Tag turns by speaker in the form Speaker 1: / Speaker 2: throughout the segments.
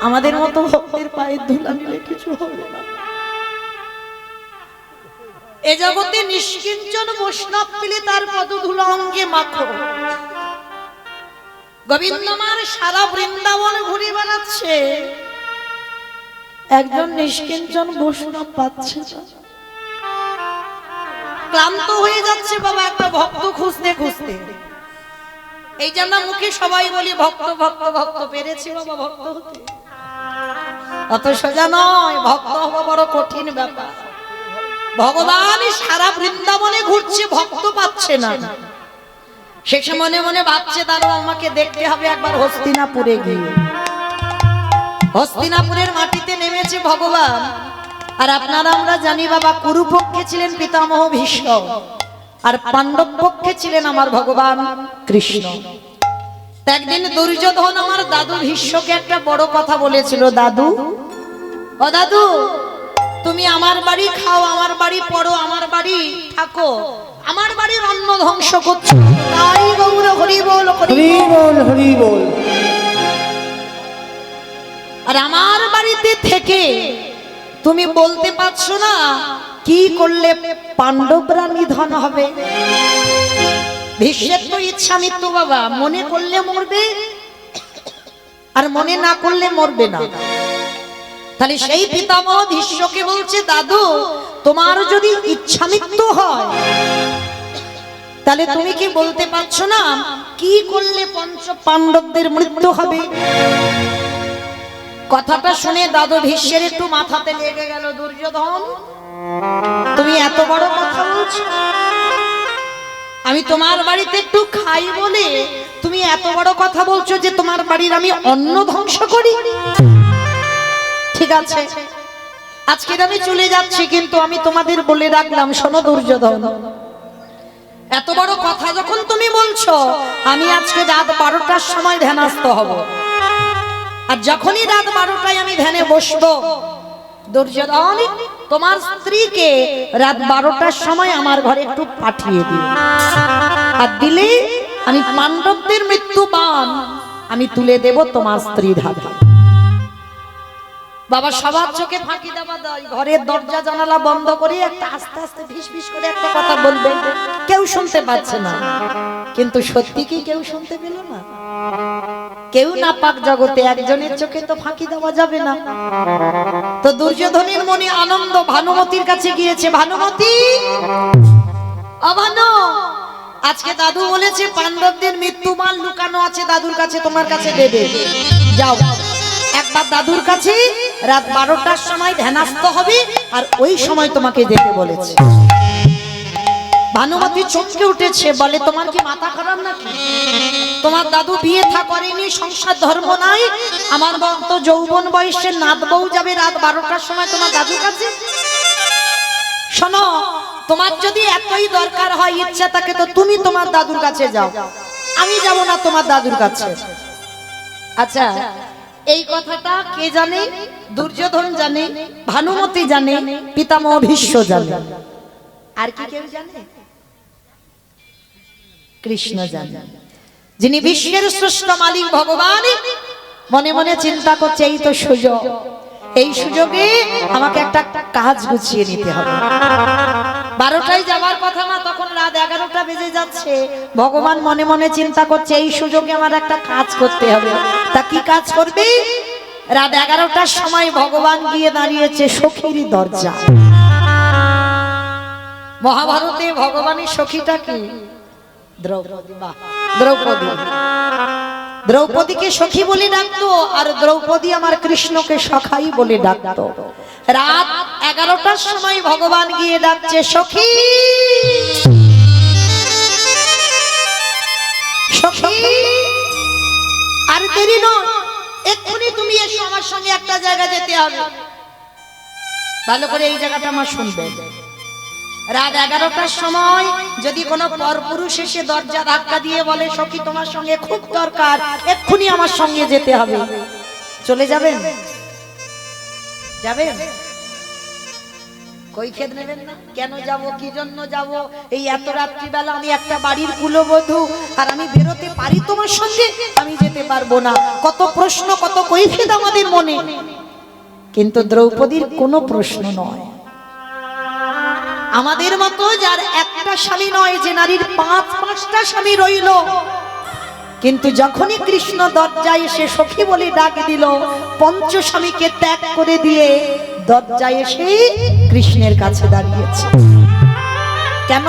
Speaker 1: আমাদের মতো ভক্তের পায়ের ধুলা নিলে কিছু হবে না। এ জগতে নিষ্কিঞ্চন বৈষ্ণব পেলে তার পদধূলা অঙ্গে মাখো। গোবিন্দমার সারা বৃন্দাবন ঘুরে বেড়াচ্ছে, একজন নিষ্কিঞ্চন বৈষ্ণব পাচ্ছে না। ক্লান্ত হয়ে যাচ্ছে বাবা একটা ভক্ত খুঁজতে খুঁজতে। এই জন্য মুখে সবাই বলি ভক্ত ভক্ত ভক্ত, পেরেছি বাবা ভক্ত হতে? অত সোজা নয়, ভক্ত হওয়া বড় কঠিন ব্যাপার। ভগবান সারা বৃন্দাবনে ঘুরছে, ভক্ত পাচ্ছে না। শেষে মনে মনে ভাবছে দাঁড়ো আমাকে দেখতে হবে একবার হস্তিনাপুরে গিয়ে। হস্তিনাপুরের মাটিতে নেমেছে ভগবান। আর আপনারা আমরা জানি বাবা কুরু পক্ষে ছিলেন পিতামহ ভীষ্ম, আর পাণ্ডব পক্ষে ছিলেন আমার ভগবান কৃষ্ণ। একদিন দুর্যোধন আমার দাদু ভীষ্মকে একটা বড় কথা বলেছিল, দাদু ও দাদু তুমি আমার বাড়ি খাও, আমার বাড়ি পড়ো, আমার বাড়ি থাকো, আমার বাড়ির অন্ন ধ্বংস করছো, তাই গৌর হরি বল হরি বল হরি বল। আর আমার বাড়িতে থেকে তুমি বলতে পারছো না কি করলে পাণ্ডবরা নিধন হবে। ভীষ্মের তো ইচ্ছা মৃত্যু বাবা, মনে করলে মরবে আর মনে না করলে মরবে না। তাহলে সেই পিতামহ ভীষ্মকে বলছে দাদু তোমার যদি ইচ্ছা মৃত্যু হয় তাহলে তুমি কি বলতে পারছো না কি করলে পঞ্চ পাণ্ডবদের মৃত্যু হবে। কথাটা শুনে দাদু ভীষ্মের একটু মাথাতে লেগে গেল, দুর্যোধন তুমি এত বড় কথা বলছো, আমি তোমার বাড়িতে একটু খাই বলে তুমি এত বড় কথা বলছো যে তোমার বাড়ির আমি অন্ন ধ্বংস করি। ঠিক আছে আজকে আমি চলে যাচ্ছি, কিন্তু আমি তোমাদের বলে রাখলাম শোনো দুর্যোধন, এত বড় কথা যখন তুমি বলছো আমি আজকে রাত 12টার সময় ধ্যানস্থ হব। আর যখনই রাত 12টায় আমি ধ্যানে বসবো, দুর্যোধন তোমার স্ত্রীকে রাত 12টার সময় আমার ঘরে একটু পাঠিয়ে দিও, আর দিলে আমি পাণ্ডবদের মৃত্যু বান আমি তুলে দেব তোমার স্ত্রীর হাতে। বাবা সবার চোখে ফাঁকি দেওয়া দেয়, ঘরের দরজা জানালা বন্ধ করে একটা আস্তে আস্তে ফিস ফিস করে একটা কথা বলবে, কেউ শুনতে পাচ্ছে না। কিন্তু সত্যি কি কেউ শুনতে পেল না? কেউ না পাক জগতে একজনের চোখে তো ফাঁকি দেওয়া যাবে না। তো দুর্যোধনের মনে আনন্দ, ভানুমতির কাছে গিয়েছে, ভানুমতি অভানু আজকে দাদু বলেছে পাণ্ডবদের মৃত্যুমান লুকানো আছে দাদুর কাছে, তোমার কাছে দেবে, যাও একবার দাদুর কাছে রাত 12টার সময় ধ্যানস্থ হবে, আর ওই সময় তোমাকে যেতে বলেছে। ভানুমতি চমকে উঠেছে, বলে তোমার কি মাথা খারাপ নাকি? তোমার দাদু বিয়ে থা করেনি, সংসার ধর্ম নাই, আমার তো যৌবন বয়সে নাত বউ যাবে রাত 12টার সময় তোমার দাদুর কাছে। শোনো তোমার যদি এতই দরকার হয় ইচ্ছা থাকে তো তুমি তোমার দাদুর কাছে যাও, আমি যাব না তোমার দাদুর কাছে। আচ্ছা এই কথাটা কে জানে? দুর্যোধন জানে, ভানুমতি জানে, পিতামহ ভীষ্ম জানে, আর কি কেউ জানে? কৃষ্ণ জানে, যিনি বিশ্বের শ্রেষ্ঠ মালিক ভগবান। মনে মনে চিন্তা করছে এই তো সুযোগ, এই সুযোগে আমাকে একটা কাজ গুছিয়ে নিতে হবে। 12টায় যাওয়ার কথা না, তখন রাত 11টা বেজে যাচ্ছে। ভগবান মনে মনে চিন্তা করছে এই সুযোগে আমার একটা কাজ করতে হবে। তা কি কাজ করবে? রাত 11টার সময় ভগবান গিয়ে দাঁড়িয়েছে সখীর দরজা। মহাভারতে ভগবানের সখীটা কি? দ্রৌপদী। দ্রৌপদী, দ্রৌপদীকে সখী বলে ডাকতো, আর দ্রৌপদী আমার কৃষ্ণকে সখাই বলে ডাকতো। রাত 11টার সময় ভগবান গিয়ে ডাকছে সখী সখী, আর দেরি নয়, এক্ষুনি তুমি এসো, আমার সঙ্গে একটা জায়গা যেতে হবে। ভালো করে এই জায়গাটা আমার শুনবে। রাত 11টার সময় যদি কোনো পরপুরুষ এসে দরজা ধাক্কা দিয়ে বলে সখী তোমার সঙ্গে খুব দরকার, এক্ষুনি আমার সঙ্গে যেতে হবে, চলে যাবেন? যাবেন? কৈফিয়ত নেবেন না? কেন যাব, কি জন্য যাব? এই এত রাত্রিবেলা আমি একটা বাড়ির কুলবধূ, আর আমি বেরোতে পারি তোমার সঙ্গে? আমি যেতে পারবো না। কত প্রশ্ন, কত কৈফিয়ত আমাদের মনে। কিন্তু দ্রৌপদীর কোনো প্রশ্ন নয়। আমাদের মতো যার একটা স্বামী নয়, যে নারীর 5-5টা স্বামী রইল, কিন্তু যখনই কৃষ্ণ দরজায় এসে সখী বলে ডাক দিল, পঞ্চস্বামীকে ত্যাগ করে দিয়ে দরজায় এসে কৃষ্ণের কাছে দাঁড়িয়েছে। কেন?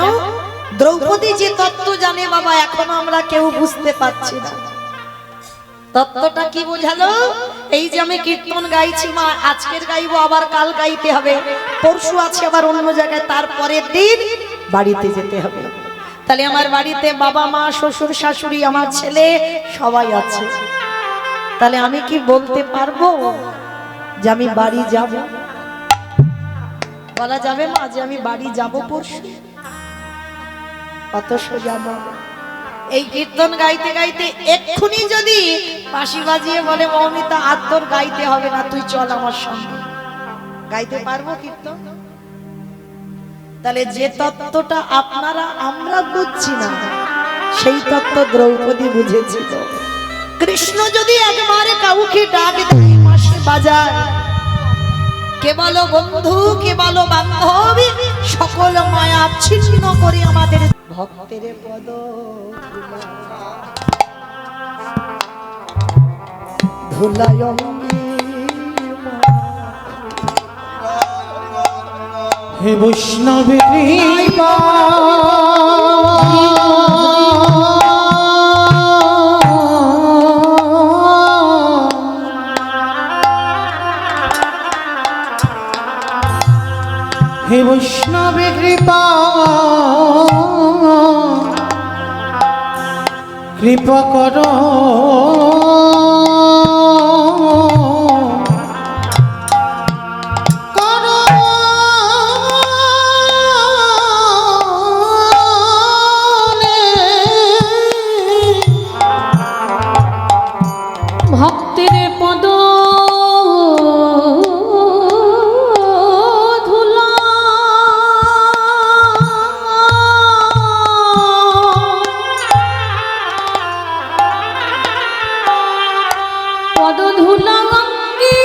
Speaker 1: দ্রৌপদী যে তত্ত্ব জানে বাবা, এখনো আমরা কেউ বুঝতে পারছি না। তত্ত্বটা কি বোঝালো? এই যে আমি কীর্তন গাইছি মা, আজকের গাইবো, আবার কাল গাইতে হবে, পরশু আছে আবার অন্য জায়গায়, তারপরের দিন বাড়িতে যেতে হবে। তাহলে আমার বাড়িতে বাবা মা শ্বশুর শাশুড়ি আমার ছেলে সবাই আছে। তাহলে আমি কি বলতে পারবো যে আমি বাড়ি যাব? বলা যাবে মা যে আমি বাড়ি যাব পরশু? কত সোজা বাবা। এই কীর্তন গাইতে গাইতে এক্ষুনি যদি বাঁশি বাজিয়ে বলে মৌমিতা আর তোর গাইতে হবে না, তুই চল আমার সঙ্গে, গাইতে পারবো কীর্তন? তাহলে যে তত্ত্বটা আপনারা আমরা বুঝছি না, সেই তত্ত্ব দ্রৌপদী বুঝেছিল। কৃষ্ণ যদি একবারে কাউকে ডাক দেয় পাশে বাজায়, কে বলো বন্ধু, কে বলো বান্ধব, সকল মায়া ছিন্ন করে আমাদের ভক্তের পদ ধুলায়
Speaker 2: হে বৈষ্ণবী কৃপা হে বৈষ্ণবী কৃপা কৃপা করো
Speaker 3: ভক্তের পদ ধুলা পদ ধুলা অঙ্গি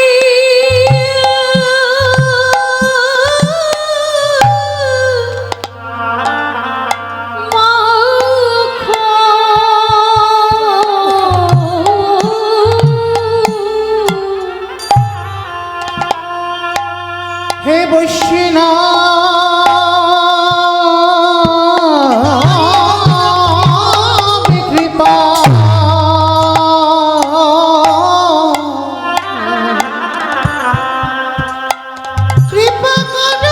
Speaker 2: হে বৈষ্ণব কৃপা কৃপা করো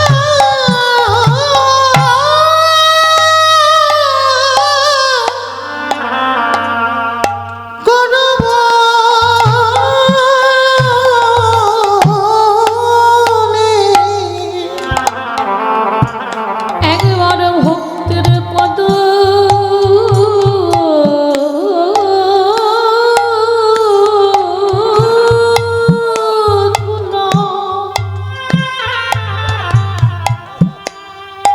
Speaker 3: একবার ভক্তের পদ ধুলা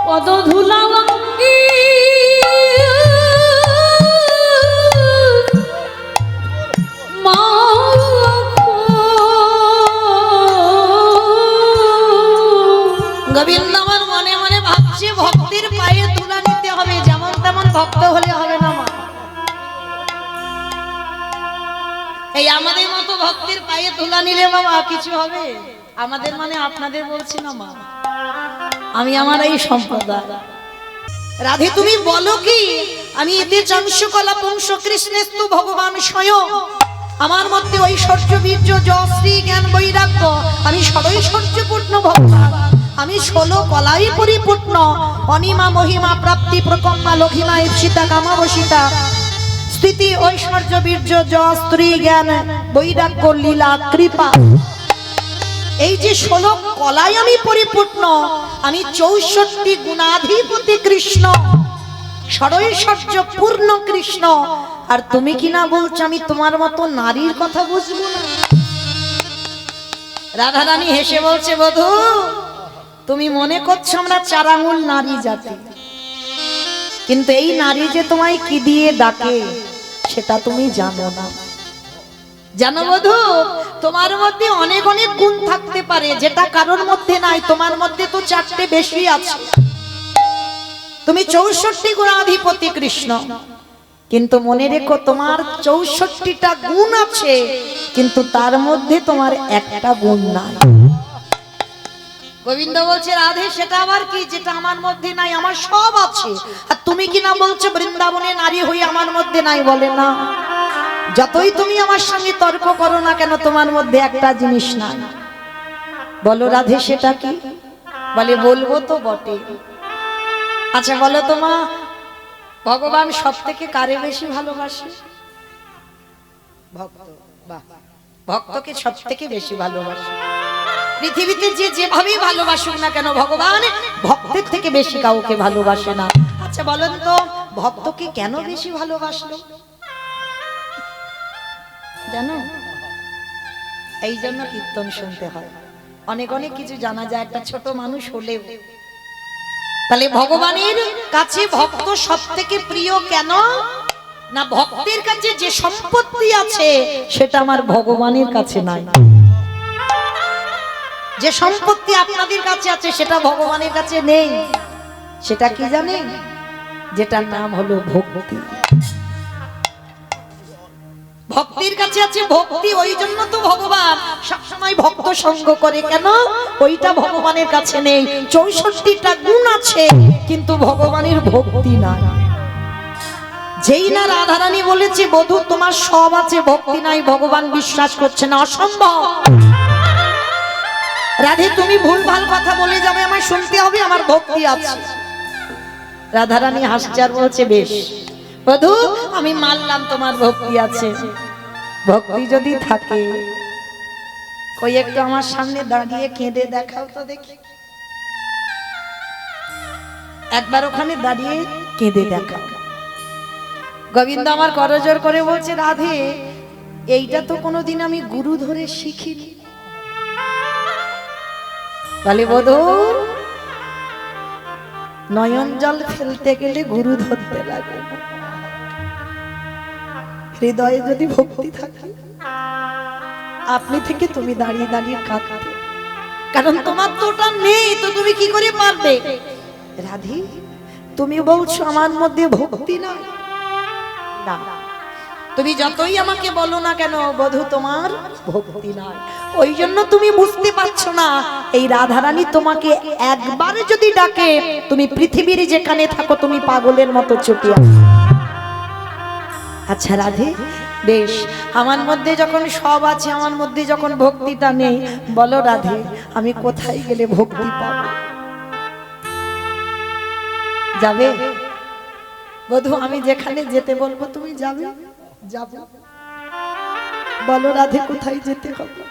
Speaker 3: পদ ধুলা অঙ্গি
Speaker 1: গোবিন্দ আমার মনে মনে ভাবছে ভক্তির পায়ে তুলা নিতে হবে, যেমন তেমন ভক্ত হলে হবে না মা। এই আমাদের মতো ভক্তির পায়ে তুলা নিলে বাবা কিছু হবে? আমাদের মানে আপনাদের বলছি না মা, আমি আমার এই সম্প্রদায়। রাধে তুমি বলো কি, আমি এতে চংসকলা পুংস কৃষ্ণেস্তু ভগবান স্বয়ং, আমার মধ্যে ঐশ্বর্য বীর্য যশ শ্রী জ্ঞান বৈরাগ্য, আমি সদৈশ্বর্যপূর্ণ ভগবান, আমি 16 কলাই পরিপূর্ণ, অনিমা মহিমা প্রাপ্তি প্রকম্পা লঘিমা ইপ্সিতা কামাবসিতা স্থিতি ঐশ্বর্য বীর্য যশ স্ত্রী জ্ঞান বৈরাগ্য লীলা কৃপা, এই যে 16 কলাই আমি পরিপূর্ণ, আমি 64 গুণাধিপতি কৃষ্ণ, ষড়ৈশ্বর্য পূর্ণ কৃষ্ণ। আর তুমি কি না বলছো আমি তোমার মতো নারীর কথা বুঝবো না? রাধারানী হেসে বলছে বধূ তুমি মনে করছো আমরা 4 আঙুল নারী জাতি, কিন্তু এই নারী যে তোমায় কি দিয়ে ডাকে সেটা তুমি জানো না। জানো বধূ, তোমার মধ্যে অনেক অনেক গুণ থাকতে পারে যেটা কারোর মধ্যে নাই, তোমার মধ্যে তো 4টে বেশি আছে। তুমি 64 গুণাধিপতি কৃষ্ণ, কিন্তু মনে রেখো তোমার 64টা গুণ আছে, কিন্তু তার মধ্যে তোমার একটা গুণ নাই। গোবিন্দ বলছে রাধে সেটা আবার কি যেটা আমার মধ্যে নাই? আমার সব আছে। আর তুমি কি না বলছো বৃন্দাবনে নারী হয়ে আমার মধ্যে নাই? বলে না, যতই তুমি আমার সঙ্গে তর্ক করো না কেন তোমার মধ্যে একটা জিনিস নাই। বলো রাধে সেটা কি? বলে বলবো তো বটে। আচ্ছা বলো তো মা, ভগবান সব থেকে কারে বেশি ভালোবাসে? ভক্ত। বাহ, ভক্তকে সব থেকে বেশি ভালোবাসে। পৃথিবীতে যে যেভাবেই ভালোবাসুক না কেন ভগবান ভক্তের থেকে বেশি কাউকে ভালোবাসে না। আচ্ছা বলেন তো ভক্তকে কেন বেশি ভালোবাসলো? জানো, এই জন্য কীর্তন শুনতে হয়, অনেক অনেক কিছু জানা যায় একটা ছোট মানুষ হলেও। তাহলে ভগবানের কাছে ভক্ত সব থেকে প্রিয় কেন না? ভক্তের কাছে যে সম্পত্তি আছে সেটা আমার ভগবানের কাছে নাই। যে সম্পত্তি আপনাদের কাছে আছে সেটা ভগবানের কাছে নেই। সেটা কি জানেন? যেটার নাম হলো ভক্তি। ভক্তির কাছে আছে ভক্তি, ওই জন্য তো ভগবান সবসময় ভক্ত সঙ্গ করে। কেন? ওইটা ভগবানের কাছে নেই। 64টা গুণ আছে কিন্তু ভগবানের ভক্তি নাই। যেই না রাধারানী বলেছে বধূ তোমার সব আছে ভক্তি নাই, ভগবান বিশ্বাস করছে না, অসম্ভব। রাধে তুমি ভুলভাল কথা বলে যাবে, আমার শুনতে হবে, আমার ভক্তি আছে। রাধারানী হাসছে আর বলছে বেশ বধূ আমি মানলাম তোমার ভক্তি আছে। ভক্তি যদি থাকে কই একটু আমার সামনে দাঁড়িয়ে কেঁদে দেখাও তো দেখি। একবার ওখানে দাঁড়িয়ে কেঁদে দেখাও। গোবিন্দ আমার করজোর করে বলছে রাধে এইটা তো কোনোদিন আমি গুরু ধরে শিখিনি। বলে বধূ নয়ন জল ফেলতে গেলে গুরু ধরতে লাগে, হৃদয়ে যদি ভক্তি থাকে আপনি থেকে তুমি দাঁড়িয়ে দাঁড়িয়ে কাঁদতে, কারণ তোমার তো ওটা নেই, তো তুমি কি করে পারবে? রাধে তুমি বলছো আমার মধ্যে ভক্তি নাই, না তুমি যতই আমাকে বলো না কেন বধূ তোমার ভক্তি নাই। ওই জন্য তুমি বুঝতে পারছো না এই রাধারানী তোমাকে একবার যদি ডাকে তুমি পৃথিবীর যেখানে থাকো তুমি পাগলের মতো ছুটে আসো। আচ্ছা রাধে বেশ, আমার মধ্যে যখন সব আছে, আমার মধ্যে যখন ভক্তিটা নেই, বলো রাধে আমি কোথায় গেলে ভক্তি পাবো? যাবে বধূ? আমি যেখানে যেতে বলবো তুমি যাবে? যাবে। বলো রাধে কোথায় যেতে হবে?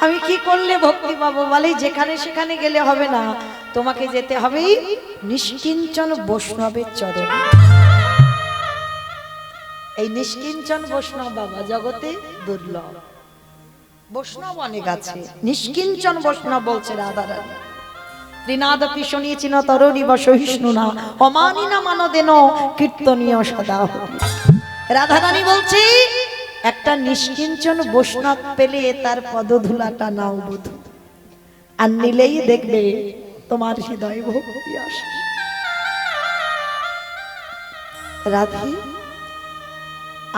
Speaker 1: আমি কি করলে ভক্তি পাবো? বলে যেখানে সেখানে গেলে হবে না, তোমাকে যেতে হবে নিষ্কিঞ্চন বৈষ্ণবের চরণে। এই নিষ্কিঞ্চন বৈষ্ণব বাবা জগতে দুর্লভ। বৈষ্ণব অনেক আছে, নিষ্কিঞ্চন বৈষ্ণব বলছে রাধারানী। ত্রিনাদপি শুনিয়েছি না তরণী বসহিষ্ণু না অমানি না মানদেন কীর্তনীয় সদা। রাধারানী বলছে একটা নিষ্কিঞ্চন বৈষ্ণব পেলে তার পদধূলাটা নাও বধূ, আর নিলেই দেখবে তোমার হৃদয়ে ভক্তি আসে। রাধে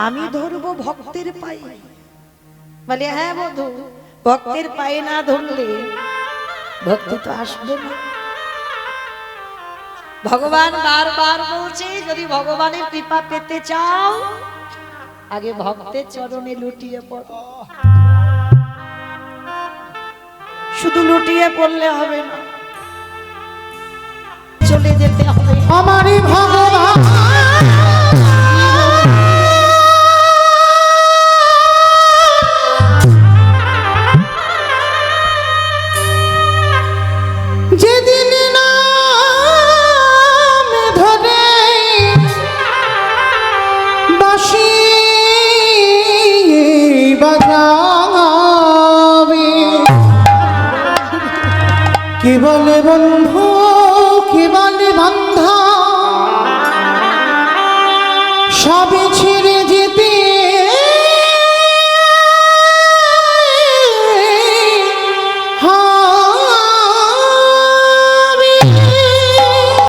Speaker 1: আমি ধরবো ভক্তের পায়ে? বলে হ্যাঁ বধূ, ভক্তের পায়ে না ধরলে ভক্তি তো আসবে না। ভগবান বারবার বলছে যদি ভগবানের কৃপা পেতে চাও আগে ভক্তের চরণে লুটিয়ে পড়ো। শুধু লুটিয়ে পড়লে হবে না, চলে যেতে হবে।
Speaker 2: আমারই ভগবান যেদিন নাম ধরে বাঁশি বাজাবে কি বলে বন্ধু কি বলে বান্ধা সবই ছিল